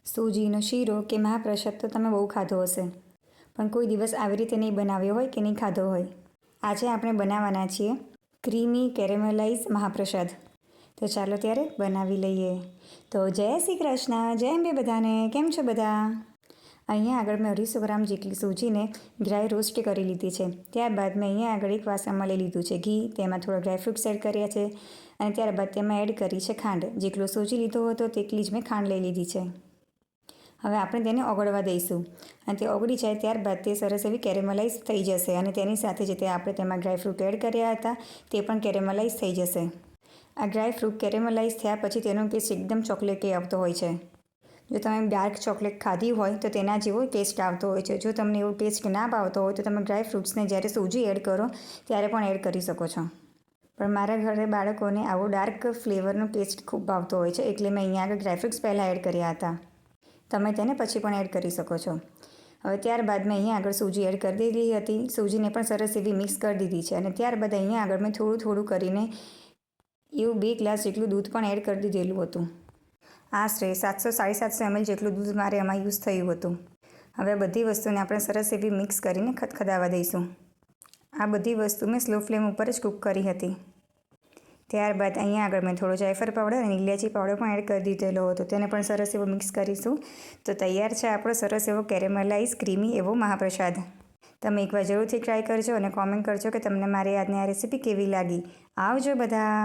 સૂજીનો શીરો કે મહાપ્રસાદ તો તમે બહુ ખાધો હશે, પણ કોઈ દિવસ આવી રીતે નહીં બનાવ્યો હોય કે નહીં ખાધો હોય. આજે આપણે બનાવવાના છીએ ક્રીમી કેરેમલાઇઝ મહાપ્રસાદ. તો ચાલો ત્યારે બનાવી લઈએ. તો જય શ્રી કૃષ્ણ, જય અંબે બધાને. કેમ છો બધા? અહીંયા આગળ મેં 250 ગ્રામ જેટલી સૂજીને ડ્રાય રોસ્ટ કરી લીધી છે. ત્યારબાદ મેં અહીંયા આગળ એક વાસણમાં લઈ લીધું છે ઘી, તેમાં થોડા ડ્રાયફ્રૂટ્સ એડ કર્યા છે અને ત્યારબાદ તેમાં એડ કરી છે ખાંડ. જેટલો સૂજી લીધો હતો તેટલી જ મેં ખાંડ લઈ લીધી છે. હવે આપણે તેને ઓગળવા દઈશું અને તે ઓગળી જાય ત્યારબાદ તે સરસ એવી કેરેમલાઇઝ થઈ જશે અને તેની સાથે જે તે આપણે તેમાં ડ્રાયફ્રૂટ એડ કર્યા હતા તે પણ કેરેમલાઇઝ થઈ જશે. આ ડ્રાયફ્રૂટ કેરેમલાઇઝ થયા પછી તેનો ટેસ્ટ એકદમ ચોકલેટી આવતો હોય છે. જો તમે ડાર્ક ચોકલેટ ખાધી હોય તો તેના જેવો ટેસ્ટ આવતો હોય છે. જો તમને એવો ટેસ્ટ ના ભાવતો હોય તો તમે ડ્રાયફ્રૂટ્સને જ્યારે સૂજી એડ કરો ત્યારે પણ એડ કરી શકો છો. પણ મારા ઘરે બાળકોને આવો ડાર્ક ફ્લેવરનો ટેસ્ટ ખૂબ ભાવતો હોય છે, એટલે મેં અહીંયા આગળ ડ્રાયફ્રૂટ્સ પહેલાં એડ કર્યા હતા. તમે તેને પછી પણ એડ કરી શકો છો. હવે ત્યારબાદ મેં અહીંયા આગળ સૂજી એડ કરી દીધી હતી. સૂજીને પણ સરસ એવી મિક્સ કરી દીધી છે અને ત્યારબાદ અહીંયા આગળ મેં થોડું થોડું કરીને એવું 2 ગ્લાસ જેટલું દૂધ પણ એડ કરી દીધેલું હતું. આશરે 700-750 ml જેટલું દૂધ મારે એમાં યુઝ થયું હતું. હવે બધી વસ્તુને આપણે સરસ એવી મિક્સ કરીને ખદખદાવા દઈશું. આ બધી વસ્તુ મેં સ્લો ફ્લેમ ઉપર જ કૂક કરી હતી. ત્યારબાદ અહીંયા આગળ મેં થોડો જાયફળ પાવડર અને ઇલાયચી પાવડર પણ એડ કરી દીધેલો હતો. તેને પણ સરસ એવો મિક્સ કરીશું. તો તૈયાર છે આપણો સરસ એવો કેરેમલાઇઝ ક્રીમી એવો મહાપ્રસાદ. તમે એકવાર જરૂરથી ટ્રાય કરજો અને કોમેન્ટ કરજો કે તમને મારી આજની આ રેસીપી કેવી લાગી. આવજો બધા.